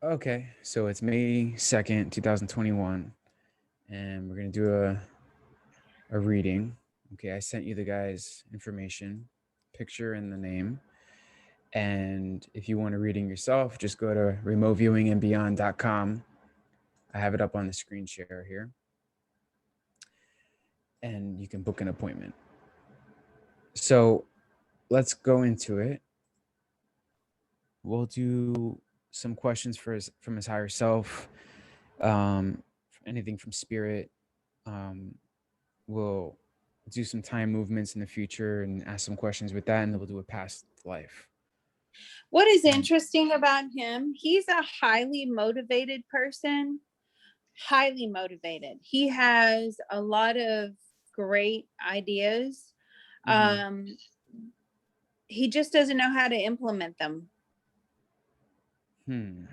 Okay, so it's May 2nd, 2021, and we're gonna do a reading. Okay, I sent you the guy's information, picture and the name. And if you want a reading yourself, just go to remoteviewingandbeyond.com. I have it up on the screen share here, and you can book an appointment. So let's go into it. We'll do some questions from his higher self, um, anything from spirit. Um, we'll do some time movements in the future and ask some questions with that, and then we'll do a past life. What is And interesting about him, he's a highly motivated person, highly motivated. He has a lot of great ideas. mm-hmm. Um, he just doesn't know how to implement them. hmm.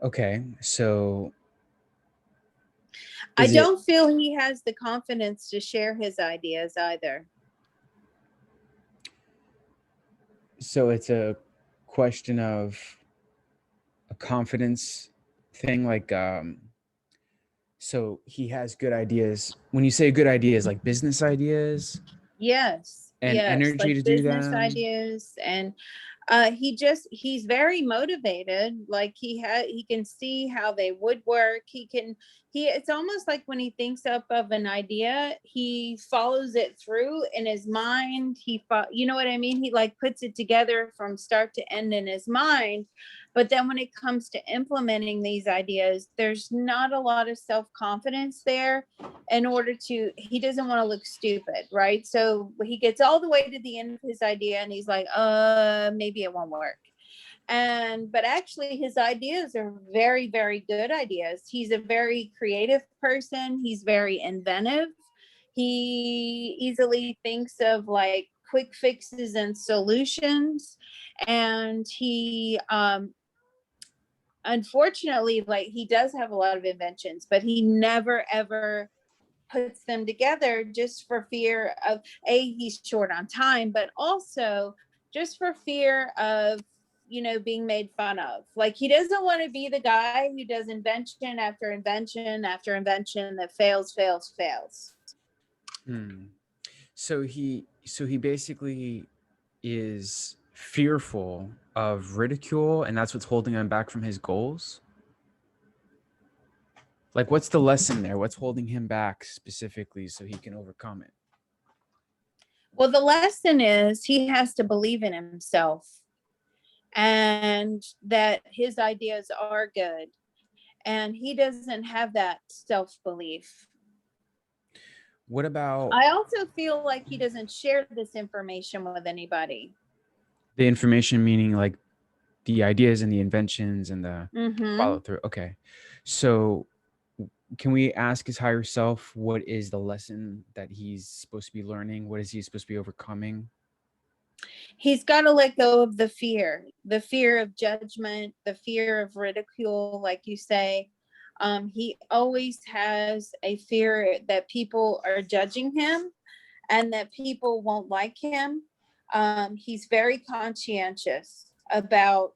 Okay, so I is it don't feel he has the confidence to share his ideas either. so it's a question of a confidence thing, like so he has good ideas. When you say good ideas, like business ideas Yes, and yes, energy like to do business them. ideas. And he's very motivated. Like he can see how they would work. He it's almost like when he thinks up of an idea, he follows it through in his mind. You know what I mean? He like puts it together from start to end in his mind. But then when it comes to implementing these ideas, there's not a lot of self-confidence there. He doesn't want to look stupid, right? So he gets all the way to the end of his idea and he's like, maybe it won't work. But actually his ideas are very, very good ideas. He's a very creative person. He's very inventive. He easily thinks of like quick fixes and solutions. And he unfortunately, like, he does have a lot of inventions, but he never ever puts them together, just for fear of, he's short on time, but also just for fear of, being made fun of. Like, he doesn't want to be the guy who does invention after invention after invention that fails, fails, fails. Hmm. So he basically is fearful of ridicule, and that's what's holding him back from his goals. Like, what's the lesson there? What's holding him back specifically so he can overcome it? Well, the lesson is he has to believe in himself and that his ideas are good. And he doesn't have that self belief. What about I also feel like he doesn't share this information with anybody. the information, meaning like the ideas and the inventions and the follow Mm-hmm. through? Okay. So can we ask his higher self what is the lesson that he's supposed to be learning? What is he supposed to be overcoming? He's got to let go of the fear of judgment, the fear of ridicule, like you say. He always has a fear that people are judging him and that people won't like him. He's very conscientious about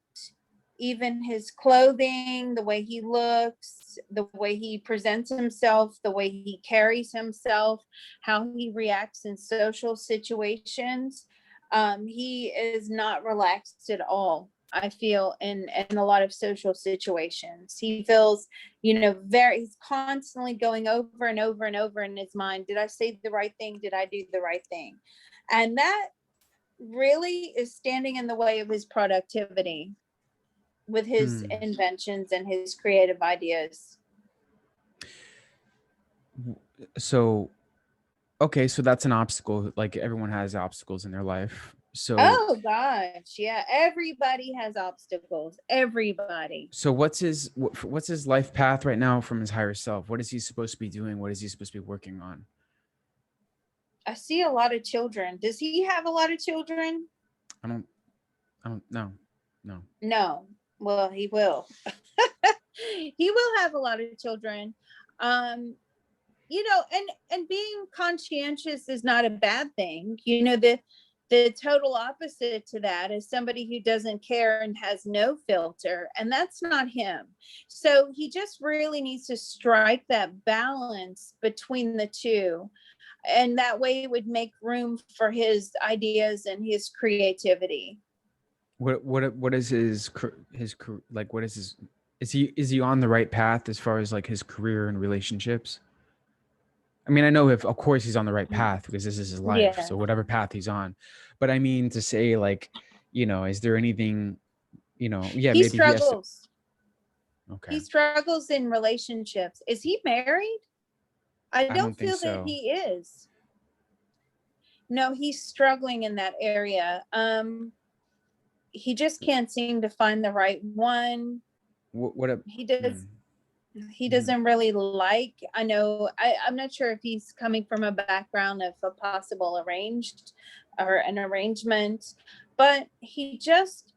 even his clothing, the way he looks, the way he presents himself, the way he carries himself, how he reacts in social situations. He is not relaxed at all. I feel in a lot of social situations. He feels, he's constantly going over and over and over in his mind. Did I say the right thing? Did I do the right thing? And that really is standing in the way of his productivity with his Hmm. inventions and his creative ideas. So, okay, so that's an obstacle. Like everyone has obstacles in their life. So, Oh gosh, yeah. Everybody has obstacles. Everybody. so what's his life path right now from his higher self? What is he supposed to be doing? What is he supposed to be working on? I see a lot of children. Does he have a lot of children? I don't I don't know. No. No. Well, he will. He will have a lot of children. Um, and being conscientious is not a bad thing. The The total opposite to that is somebody who doesn't care and has no filter, and that's not him. So he just really needs to strike that balance between the two, and that way it would make room for his ideas and his creativity. What is like, what is his, is he on the right path as far as like his career and relationships? I mean, I know, if of course he's on the right path because this is his life, Yeah, so whatever path he's on. But I mean, to say like, is there anything, yeah, he maybe he has to. struggles. Okay, He struggles in relationships. Is he married? I I don't don't think feel that so. he is. No, he's struggling in that area. He just can't seem to find the right one. What a He does. mm, He mhm. doesn't really like. I know. I'm not sure if he's coming from a background of a possible arranged or an arrangement, but he just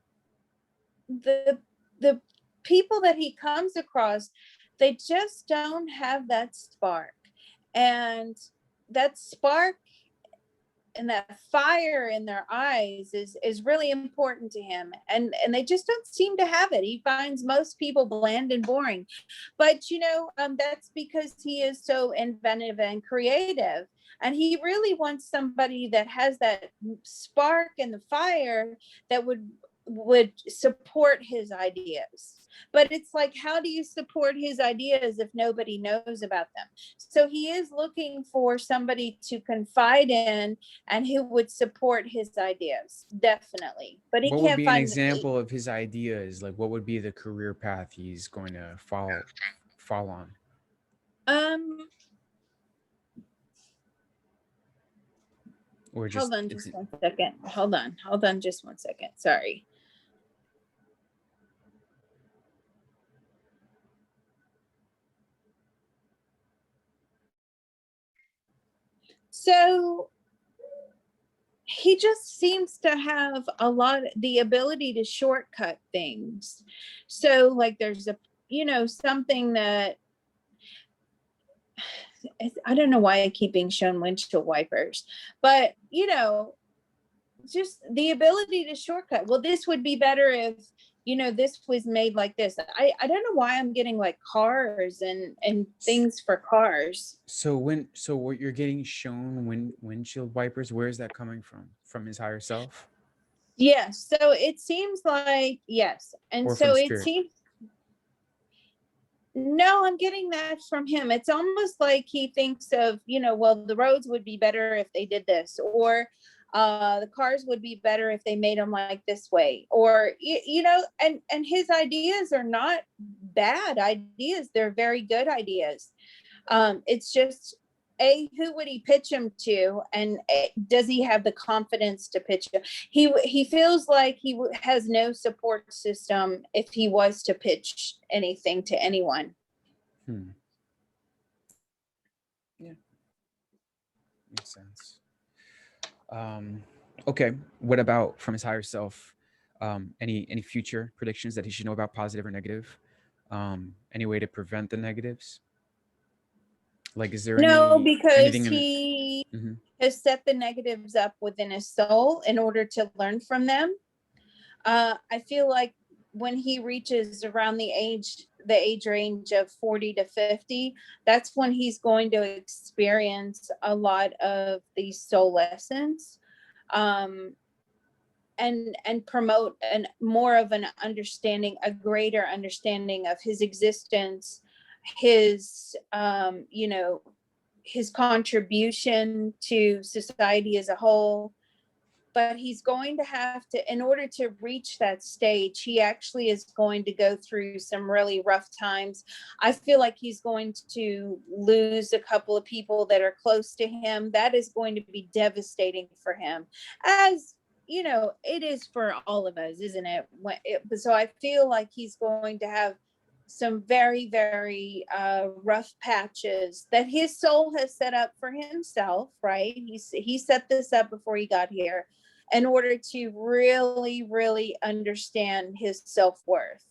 the people that he comes across, they just don't have that spark, and that spark and that fire in their eyes is really important to him, and they just don't seem to have it. He finds most people bland and boring, but that's because he is so inventive and creative, and he really wants somebody that has that spark and the fire that would support his ideas. But it's like, how do you support his ideas if nobody knows about them? So he is looking for somebody to confide in and who would support his ideas, definitely. But he What would can't be an find example of his ideas? Like, what would be the career path he's going to fall on? um Or hold just on it's just 1 second. Hold on just 1 second. Sorry. So he just seems to have the ability to shortcut things. So like there's something that I don't know why I keep being shown windshield wipers, but just the ability to shortcut. Well, this would be better if this was made like this. I don't know why I'm getting like cars and things for cars. so what you're getting shown, windshield wipers, where is that coming from? From his higher self Yes, so it seems like, yes, and or from so it spirit? seems, no, I'm getting that from him. It's almost like he thinks of, well, the roads would be better if they did this, or the cars would be better if they made them like this way, or and his ideas are not bad ideas. They're very good ideas. It's just, who would he pitch him to, and does he have the confidence to pitch him? He feels like he has no support system if he was to pitch anything to anyone. Hmm. Yeah, makes sense. Um, okay. What about from his higher self? Any future predictions that he should know about, positive or negative? Any way to prevent the negatives? Like, is there No, because anything in it? he Mhm. has set the negatives up within his soul in order to learn from them. I feel like when he reaches around the age range of 40 to 50, that's when he's going to experience a lot of these soul lessons, um, and promote an more of an understanding, a greater understanding of his existence, his his contribution to society as a whole. But he's going to have to, in order to reach that stage, he actually is going to go through some really rough times. I feel like he's going to lose a couple of people that are close to him. That is going to be devastating for him, as it is for all of us, isn't it? So I feel like he's going to have some very, very rough patches that his soul has set up for himself, right? He set this up before he got here in order to really, really understand his self-worth.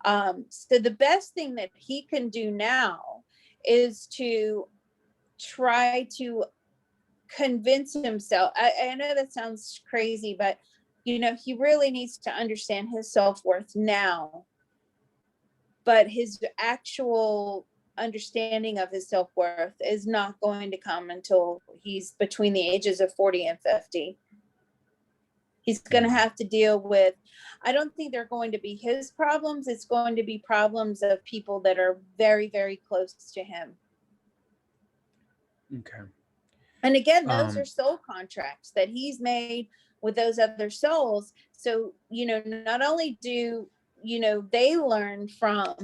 So the best thing that he can do now is to try to convince himself. I know that sounds crazy, but he really needs to understand his self-worth now. But his actual understanding of his self-worth is not going to come until he's between the ages of 40 and 50. He's going to have to deal with, I don't think they're going to be his problems. It's going to be problems of people that are very, very close to him. Okay. And again, those are soul contracts that he's made with those other souls. So, not only do, they learn from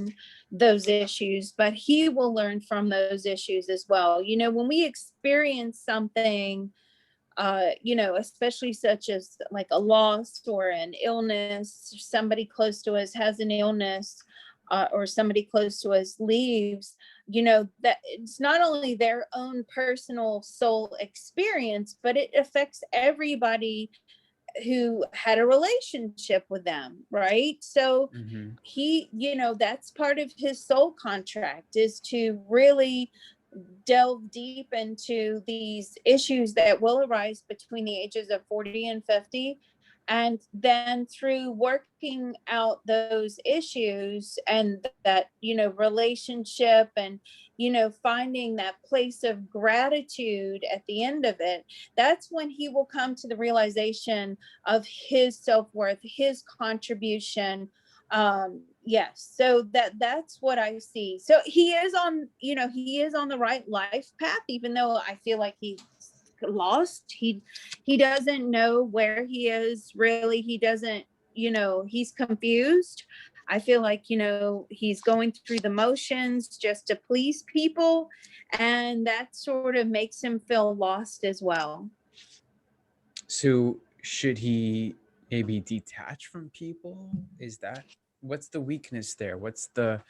those issues, but he will learn from those issues as well. When we experience something, especially such as like a loss or an illness, somebody close to us has an illness, or somebody close to us leaves, that it's not only their own personal soul experience, but it affects everybody who had a relationship with them, right? So he, that's part of his soul contract, is to really delve deep into these issues that will arise between the ages of 40 and 50. And then through working out those issues and that, relationship and, finding that place of gratitude at the end of it, that's when he will come to the realization of his self-worth, his contribution. Yes, so that's what I see. So he is on the right life path, even though I feel like he's lost. He doesn't know where he is really. He doesn't, he's confused. I feel like, he's going through the motions just to please people, and that sort of makes him feel lost as well. So should he maybe detach from people? What's the weakness there? What's the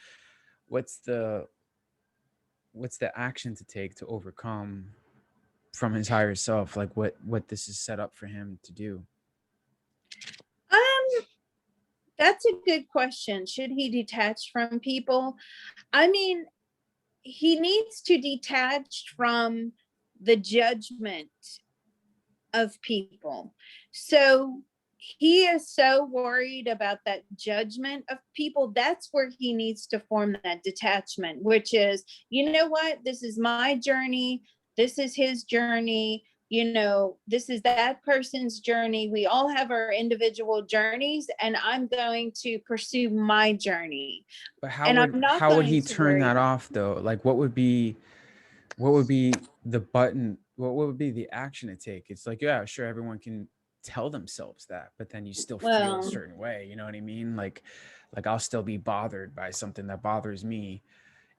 action to take to overcome from his higher self? Like what this is set up for him to do? That's a good question. Should he detach from people? I mean, he needs to detach from the judgment of people. So he is so worried about that judgment of people. That's where he needs to form that detachment, which is, you know what? This is my journey. This is his journey. This is that person's journey. We all have our individual journeys, and I'm going to pursue my journey. But how would he turn that off though? Like what would be the button? What would be the action to take? It's like, yeah, sure, everyone can tell themselves that, but then you still feel a certain way. You know what I mean? Like I'll still be bothered by something that bothers me,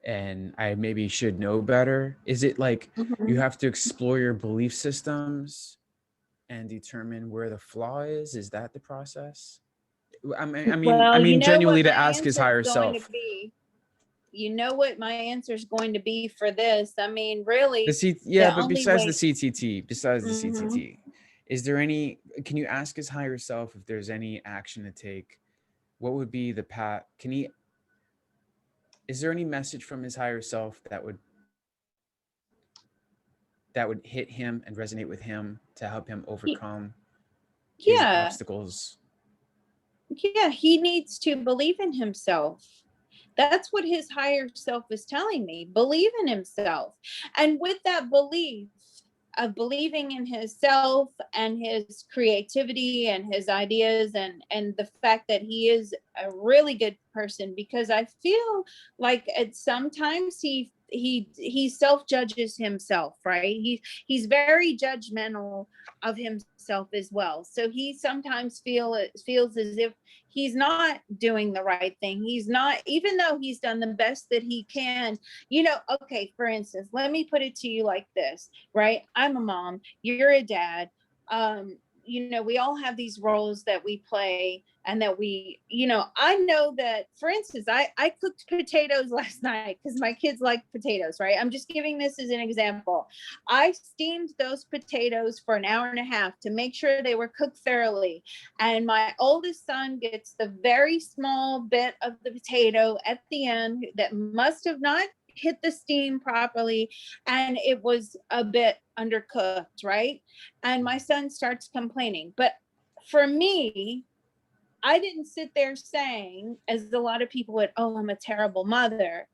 and I maybe should know better. Is it like you have to explore your belief systems and determine where the flaw is? Is that the process? I mean, genuinely to ask his higher self. You know what my answer is going to be for this? I mean, really, but besides the CTT, is there any? Can you ask his higher self if there's any action to take? What would be the path? Is there any message from his higher self that would hit him and resonate with him to help him overcome his obstacles? Yeah, he needs to believe in himself. That's what his higher self is telling me. Believe in himself. And with that belief of believing in himself and his creativity and his ideas and the fact that he is a really good person, because I feel like at sometimes he self-judges himself, right? He's very judgmental of himself as well. So he sometimes feels as if he's not doing the right thing. He's not, even though he's done the best that he can. Okay, for instance, let me put it to you like this, right? I'm a mom, you're a dad. We all have these roles that we play, and that we, I know that, for instance, I cooked potatoes last night because my kids like potatoes, right? I'm just giving this as an example. I steamed those potatoes for an hour and a half to make sure they were cooked thoroughly. And my oldest son gets the very small bit of the potato at the end that must have not hit the steam properly and it was a bit undercooked, right? And my son starts complaining. But for me, I didn't sit there saying, as a lot of people would, oh, I'm a terrible mother,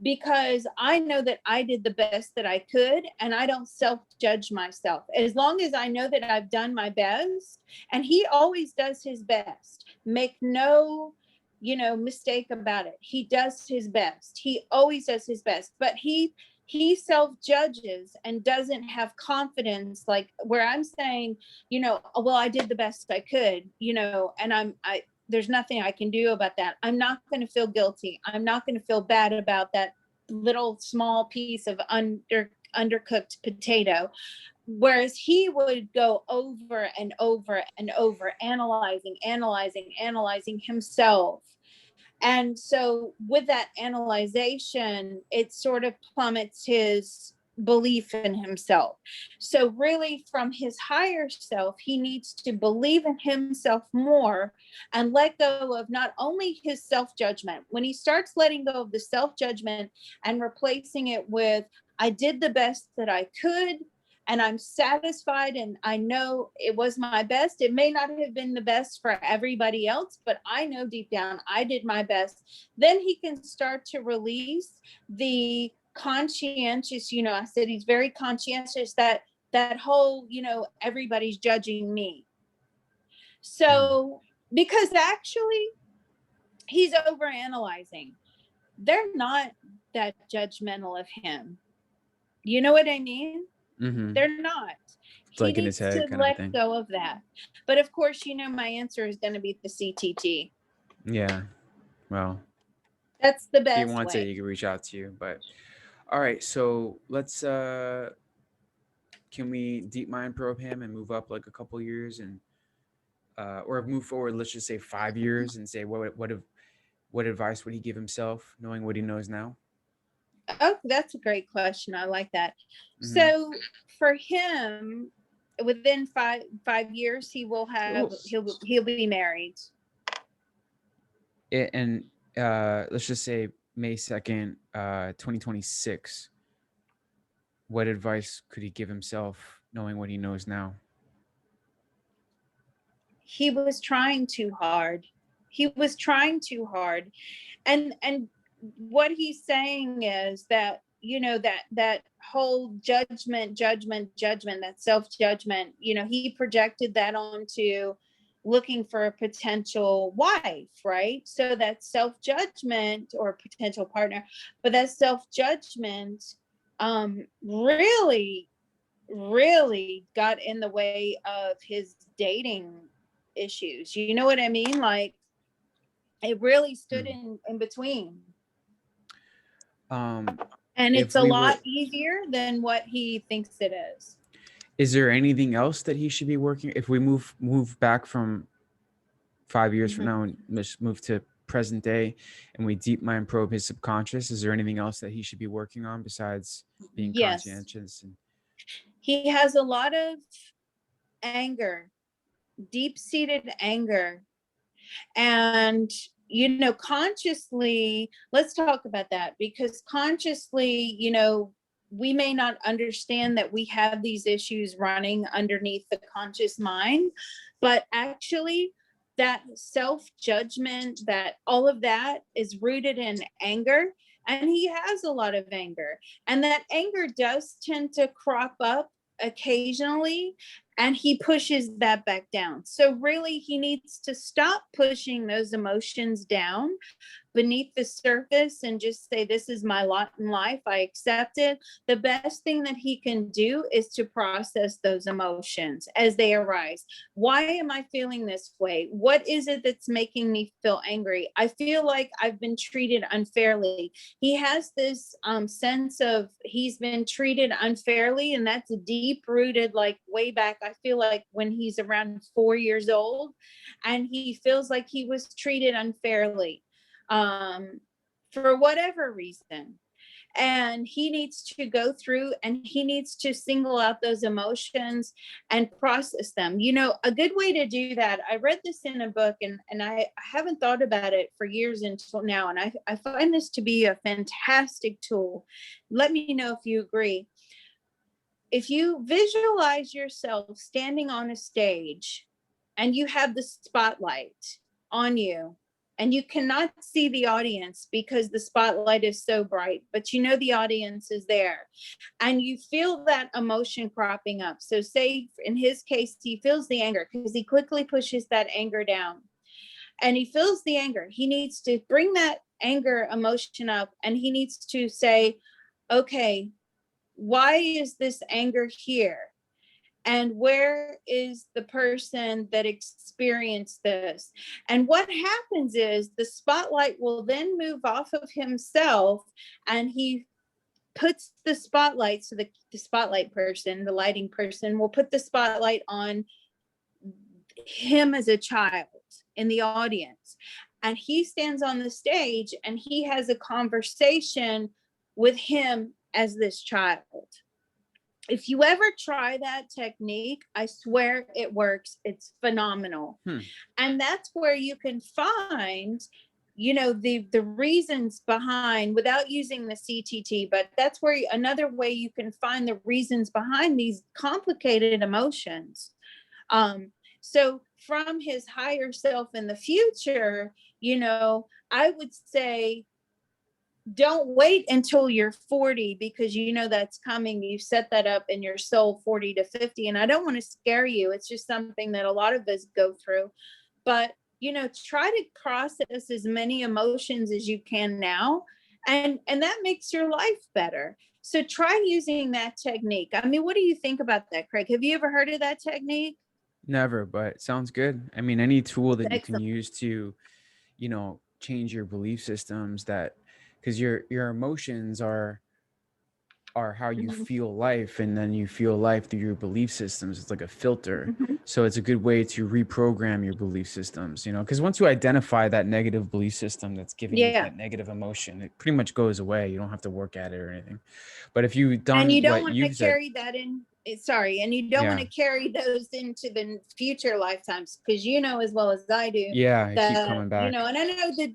because I know that I did the best that I could and I don't self-judge myself. As long as I know that I've done my best, and he always does his best. Make no, mistake about it. He does his best. He always does his best, but he self-judges and doesn't have confidence, like where I'm saying, "Oh, well, I did the best I could, and I there's nothing I can do about that. I'm not going to feel guilty. I'm not going to feel bad about that little small piece of undercooked potato." Whereas he would go over and over and over, analyzing himself. And so with that analyzation, it sort of plummets his belief in himself. So really from his higher self, he needs to believe in himself more and let go of not only his self-judgment. When he starts letting go of the self-judgment and replacing it with, I did the best that I could, and I'm satisfied and I know it was my best. It may not have been the best for everybody else, but I know deep down I did my best. Then he can start to release the conscientious, I said he's very conscientious, that whole, everybody's judging me. So, because actually he's over analyzing. They're not that judgmental of him. You know what I mean? Mm-hmm. They're not. It's like in his head to kind of a let thing. go of that. But of course, my answer is going to be the CTT. Yeah. Well, That's the if he best wants it, way. he can reach out to you. But all right, so let's can we deep mind probe him and move up like a couple years and or move forward, let's just say 5 years and say what advice would he give himself knowing what he knows now? Oh, that's a great question. I like that. Mm-hmm. So for him, within 5 years, he'll be married. And let's just say May 2nd, 2026. What advice could he give himself knowing what he knows now? He was trying too hard. He was trying too hard. And what he's saying is that, that whole judgment, that self-judgment, he projected that onto looking for a potential wife, right? So that self-judgment, or potential partner, but that self-judgment really, really got in the way of his dating issues. You know what I mean? Like, it really stood in between. Um, And it's if a we were, lot easier than what he thinks it is there anything else that he should be working? If we move back from 5 years from now and just move to present day, and we deep mind probe his subconscious, is there anything else that he should be working on besides being Yes. conscientious? And He has a lot of anger, deep-seated anger. And, consciously, let's talk about that, because consciously, we may not understand that we have these issues running underneath the conscious mind, but actually that self-judgment, that all of that is rooted in anger. And he has a lot of anger, and that anger does tend to crop up occasionally, and he pushes that back down. So really he needs to stop pushing those emotions down beneath the surface and just say, this is my lot in life, I accept it. The best thing that he can do is to process those emotions as they arise. Why am I feeling this way? What is it that's making me feel angry? I feel like I've been treated unfairly. He has this sense of he's been treated unfairly, and that's deep rooted, like way back, I feel like when he's around 4 years old, and he feels like he was treated unfairly for whatever reason. And he needs to go through and he needs to single out those emotions and process them. You know, a good way to do that, I read this in a book, and I haven't thought about it for years until now. And I find this to be a fantastic tool. Let me know if you agree. If you visualize yourself standing on a stage and you have the spotlight on you, and you cannot see the audience because the spotlight is so bright, but you know the audience is there, and you feel that emotion cropping up. So say in his case, he feels the anger because he quickly pushes that anger down, and he feels the anger. He needs to bring that anger emotion up, and he needs to say, okay, why is this anger here? And where is the person that experienced this? And what happens is the spotlight will then move off of himself, and he puts the spotlight, so the spotlight person, the lighting person, will put the spotlight on him as a child in the audience. And he stands on the stage and he has a conversation with him as this child. If you ever try that technique, I swear it works. It's phenomenal. And that's where you can find, you know, the reasons behind, without using the CTT, but that's where another way you can find the reasons behind these complicated emotions. So from his higher self in the future, you know, I would say, don't wait until you're 40, because you know that's coming. You set that up in your soul, 40 to 50. And I don't want to scare you. It's just something that a lot of us go through. But, you know, try to process as many emotions as you can now. And that makes your life better. So try using that technique. I mean, what do you think about that, Craig? Have you ever heard of that technique? Never, but sounds good. I mean, any tool that you can Excellent. use to, you know, change your belief systems, that because your emotions are how you Mhm. feel life, and then you feel life through your belief systems. It's like a filter. Mhm. So it's a good way to reprogram your belief systems, you know, because once you identify that negative belief system that's giving you Yeah. that negative emotion, it pretty much goes away. You don't have to work at it or anything. But if you've And done you don't what want to you've said, carry that in, sorry, and you don't want yeah, to carry those into the future lifetimes, because you know as well as I do yeah, I keep that, coming you know, back. and I know the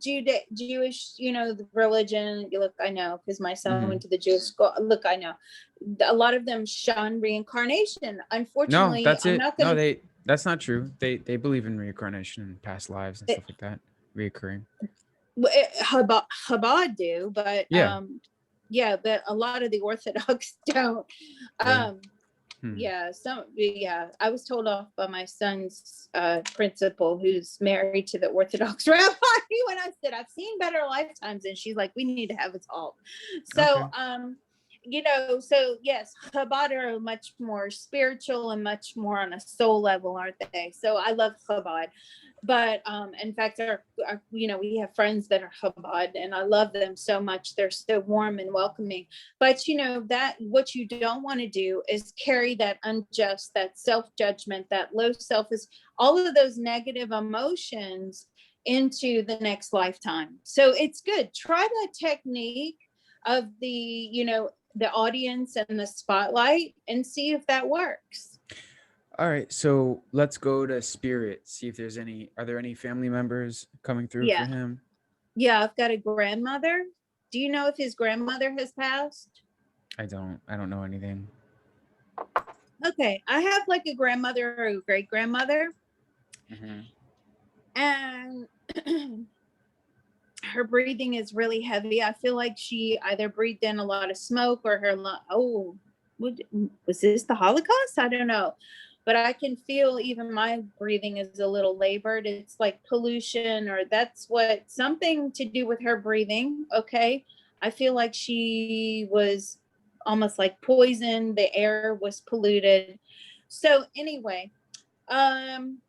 Jewish, you know, the religion, look, I know, because my son Hmm. went to the Jewish school. Look, I know a lot of them shun reincarnation. No, Unfortunately, that's I'm it. not No, going that's not true. They believe in reincarnation and past lives and to, stuff like that, reoccurring. Chabad do, but Yeah. yeah, but a lot of the Orthodox don't. Really. Um, Hmm. yeah, I was told off by my son's principal, who's married to the Orthodox rabbi, when I said I've seen better lifetimes, and she's like, we need to have a talk. So Okay. you know, so yes, Chabad are much more spiritual and much more on a soul level, aren't they? So I love Chabad. But in fact, our, you know, we have friends that are Chabad, and I love them so much. They're so warm and welcoming. But you know, that what you don't want to do is carry that unjust, that self-judgment, that low self, is all of those negative emotions into the next lifetime. So it's good. Try that technique of the, you know, the audience and the spotlight, and see if that works. All right. So let's go to Spirit. See if there's any. Are there any family members coming through for Yeah. him? Yeah, I've got a grandmother. Do you know if his grandmother has passed? I don't. I don't know anything. Okay, I have like a grandmother or a great grandmother, Hmm. and her breathing is really heavy. I feel like she either breathed in a lot of smoke, or her oh, was this the Holocaust? I don't know, but I can feel even my breathing is a little labored. It's like pollution, or that's what, something to do with her breathing. Okay, I feel like she was almost like poisoned. The air was polluted. So anyway, um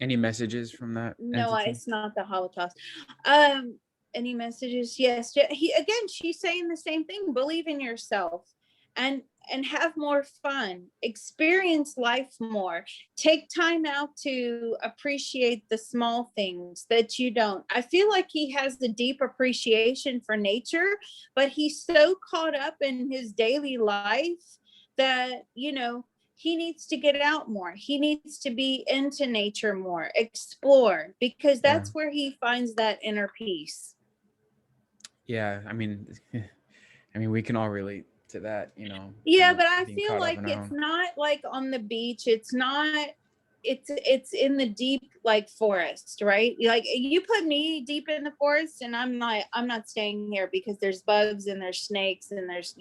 Any messages from that no, entity? it's not the Holocaust. Um, any messages? Yes. He, again, she's saying the same thing. Believe in yourself. And and have more fun, experience life more, take time out to appreciate the small things that you don't. I feel like he has a deep appreciation for nature, but he's so caught up in his daily life that, he needs to get out more. He needs to be into nature more, explore, because Yeah. that's where he finds that inner peace. Yeah. I mean, we can all relate to that, Yeah, kind of but I being feel caught up like in our it's own. not like on the beach. It's not, it's in the deep like forest, right? Like you put me deep in the forest and I'm not staying here because there's bugs and there's snakes and there's,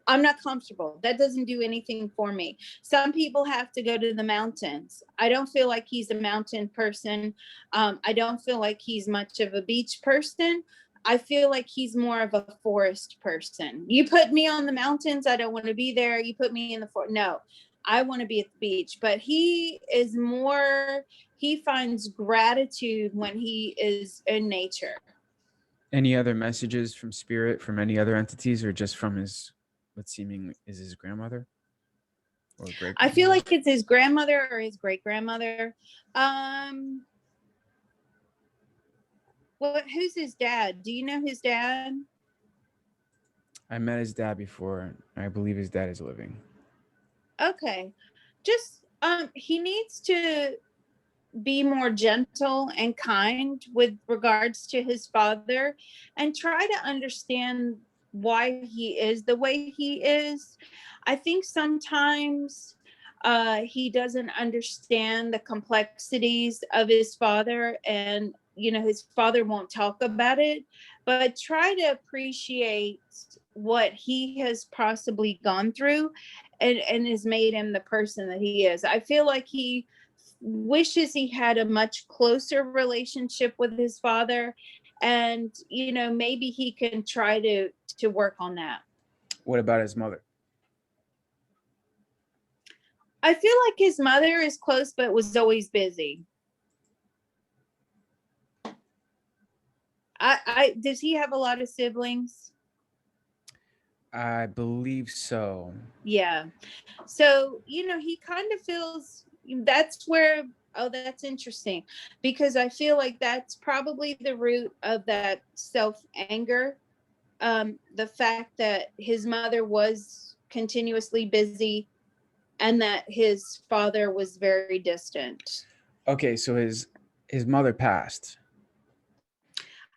I'm not comfortable. That doesn't do anything for me. Some people have to go to the mountains. I don't feel like he's a mountain person. I don't feel like he's much of a beach person. I feel like he's more of a forest person. You put me on the mountains, I don't want to be there. You put me in the forest, no, I want to be at the beach. But he finds gratitude when he is in nature. Any other messages from spirit from any other entities, or just from his what seemingly is his grandmother or great I feel grandmother? like it's his grandmother or his great grandmother. Who's his dad? Do you know his dad? I met his dad before. I believe his dad is living. Okay. Just he needs to be more gentle and kind with regards to his father and try to understand why he is the way he is. I think sometimes he doesn't understand the complexities of his father, and his father won't talk about it, but try to appreciate what he has possibly gone through and has made him the person that he is. I feel like he wishes he had a much closer relationship with his father, and maybe he can try to work on that. What about his mother? I feel like his mother is close but was always busy. I does he have a lot of siblings? I believe so. Yeah. So, he kind of feels that's where, oh, that's interesting, because I feel like that's probably the root of that self anger. The fact that his mother was continuously busy and that his father was very distant. Okay, so his mother passed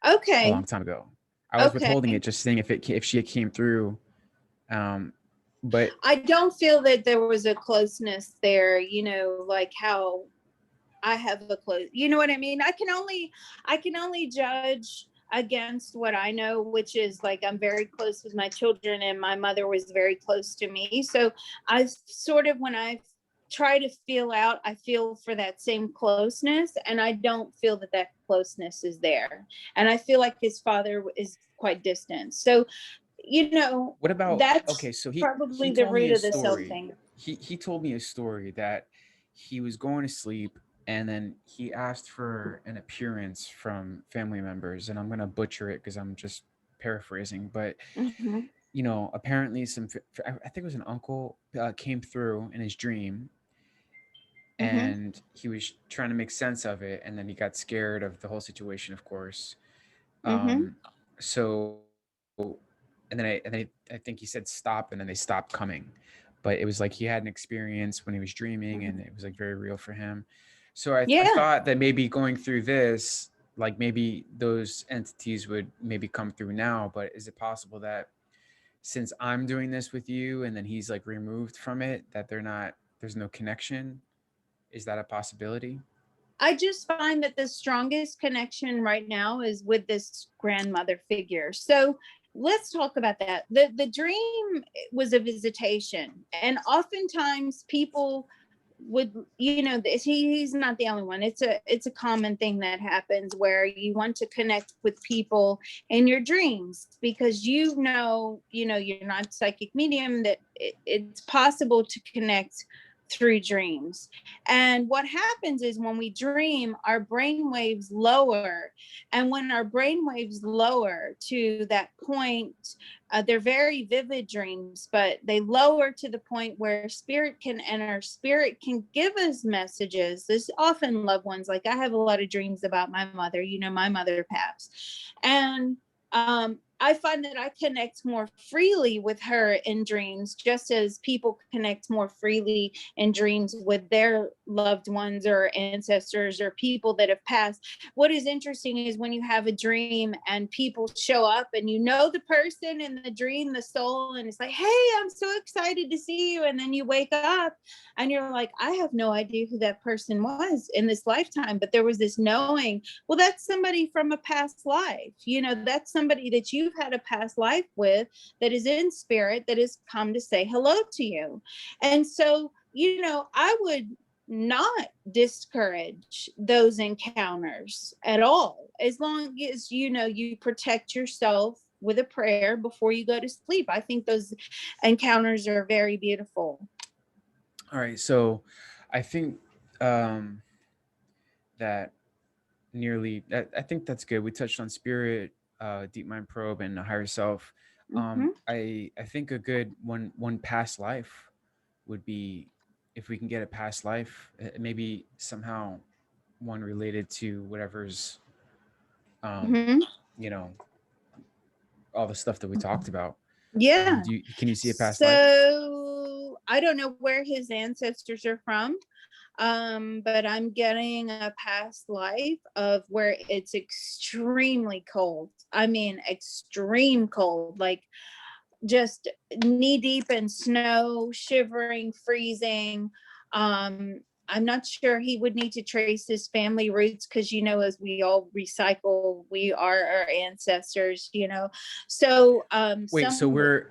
a Okay. long time ago. I was Okay. withholding it, just seeing if she came through. Um, but I don't feel that there was a closeness there, like how I have a close, you know what I mean? I can only judge against what I know, which is like I'm very close with my children and my mother was very close to me. So I sort of, when I try to feel out, I feel for that same closeness, and I don't feel that that closeness is there. And I feel like his father is quite distant. So, what about okay? that's So he probably the told me root a of the self story. thing. He told me a story that he was going to sleep and then he asked for an appearance from family members, and I'm gonna butcher it because I'm just paraphrasing, but Mm-hmm. apparently I think it was an uncle came through in his dream, Mm-hmm. and he was trying to make sense of it, and then he got scared of the whole situation, of course. Mm-hmm. Um, so and then I think he said stop, and then they stopped coming. But it was like he had an experience when he was dreaming, and it was like very real for him. So I Yeah. thought that maybe going through this, like maybe those entities would maybe come through now. But is it possible that since I'm doing this with you, and then he's like removed from it, that there's no connection? Is that a possibility? I just find that the strongest connection right now is with this grandmother figure. So let's talk about that. The dream was a visitation, and oftentimes people would, he's not the only one. It's a common thing that happens where you want to connect with people in your dreams because you're not psychic medium, that it's possible to connect through dreams. And what happens is when we dream, our brain waves lower. And when our brain waves lower to that point, they're very vivid dreams, but they lower to the point where spirit can enter. Spirit can give us messages. This often loved ones. Like I have a lot of dreams about my mother. You know, my mother passed. And I find that I connect more freely with her in dreams, just as people connect more freely in dreams with their loved ones or ancestors or people that have passed. What is interesting is when you have a dream and people show up and you know the person in the dream, the soul, and it's like, hey, I'm so excited to see you. And then you wake up and you're like, I have no idea who that person was in this lifetime, but there was this knowing, well, that's somebody from a past life. You know, that's somebody that you've had a past life with that is in spirit that has come to say hello to you. And so, you know, I would not discourage those encounters at all, as long as, you know, you protect yourself with a prayer before you go to sleep. I think those encounters are very beautiful. All right. So I think that I think that's good. We touched on spirit, deep mind probe, and the higher self. Mhm. I think a good one past life would be if we can get a past life, maybe somehow one related to whatever's um, Mhm. you know, all the stuff that we talked about. Yeah. Can you see a past life? So I don't know where his ancestors are from, but I'm getting a past life of where it's extremely cold. I mean, extreme cold, like just knee deep in snow, shivering, freezing. Um, I'm not sure he would need to trace his family roots because, you know, as we all recycle, we are our ancestors, you know. So, Wait,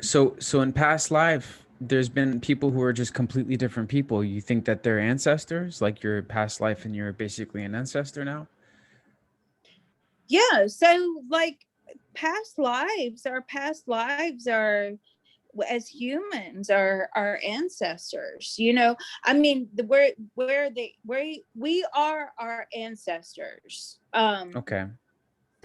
so so in past life, there's been people who are just completely different people. You think that they're ancestors, like your past life, and you're basically an ancestor now? yeah, so like past lives are as humans are our ancestors, you know. I mean, where we are our ancestors, Okay.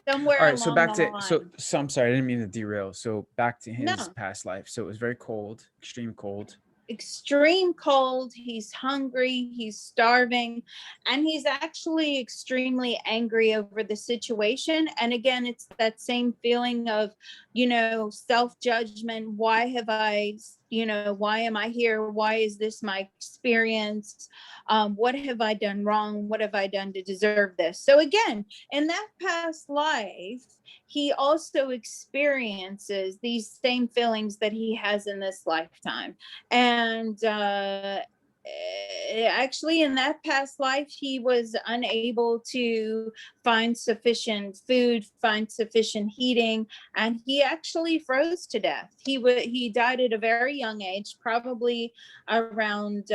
All somewhere right. So along back the to line. so I'm sorry, I didn't mean to derail. So back to his No, past life. So it was very cold, extreme cold. extreme cold, he's hungry, he's starving, and he's actually extremely angry over the situation. And again, it's that same feeling of, you know, self-judgment. Why have I, you know, why am I here? Why is this my experience? What have I done wrong? What have I done to deserve this? So again, in that past life, he also experiences these same feelings that he has in this lifetime. And actually, in that past life, he was unable to find sufficient food, find sufficient heating, and he actually froze to death. He died at a very young age, probably around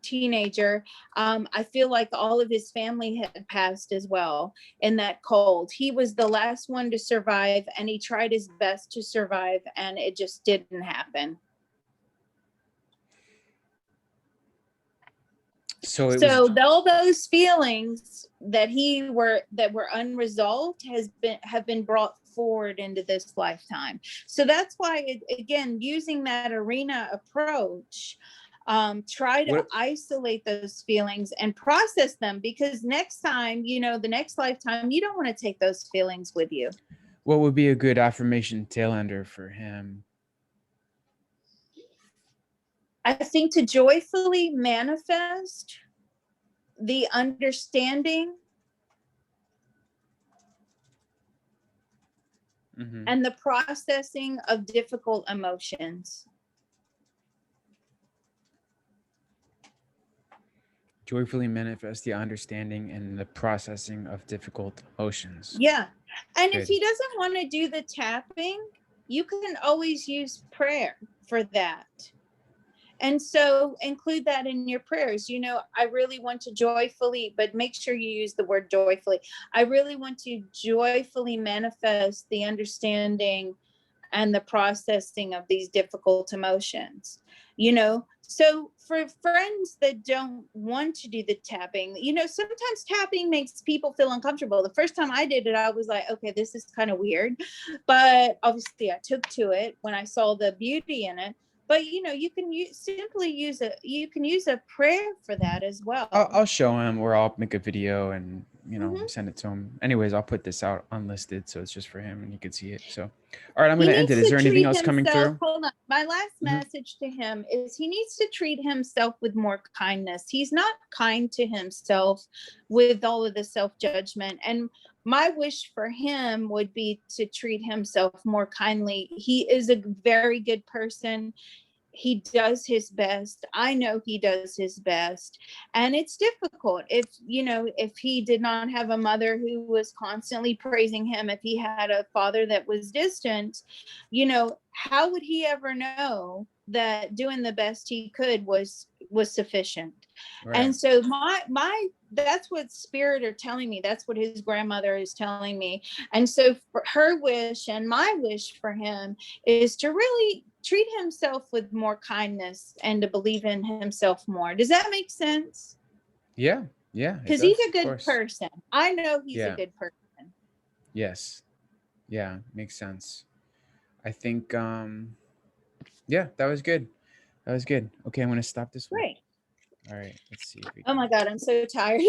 teenager. I feel like all of his family had passed as well in that cold. He was the last one to survive, and he tried his best to survive, and it just didn't happen. So it was So all those feelings that were unresolved have been brought forward into this lifetime. So that's why again, using that arena approach, try to what isolate those feelings and process them, because next time, you know, the next lifetime, you don't want to take those feelings with you. what would be a good affirmation tail ender for him? I think to joyfully manifest the understanding Hmm. and the processing of difficult emotions. Joyfully manifest the understanding and the processing of difficult emotions. Yeah. And if Good. he doesn't want to do the tapping, you can always use prayer for that. And so include that in your prayers. You know, I really want to joyfully, but make sure you use the word joyfully. I really want to joyfully manifest the understanding and the processing of these difficult emotions, you know. So for friends that don't want to do the tapping, sometimes tapping makes people feel uncomfortable. The first time I did it, I was like, okay, this is kind of weird. But obviously I took to it when I saw the beauty in it. But you can simply use a prayer for that as well. I'll show him, or I'll make a video and Mhm. send it to him. Anyways, I'll put this out unlisted so it's just for him and he can see it. So, all right, I'm He gonna end it. needs Is to there anything treat else coming himself. through? Hold on. My last Mhm. message to him is he needs to treat himself with more kindness. He's not kind to himself with all of the self judgment. And my wish for him would be to treat himself more kindly. He is a very good person. He does his best. I know he does his best. And it's difficult. If he did not have a mother who was constantly praising him, if he had a father that was distant, how would he ever know that doing the best he could was sufficient? Right. And so my that's what spirit are telling me. That's what his grandmother is telling me. And so for her wish and my wish for him is to really treat himself with more kindness and to believe in himself more. Does that make sense? Yeah. Yeah, it Because he's does. a Of good course. person. I know he's a Yeah. good person. Yes. Yeah, makes sense. I think yeah, that was good. That was good. Okay, I'm gonna stop this one. Great. All right, let's see if we Oh can. my God, I'm so tired.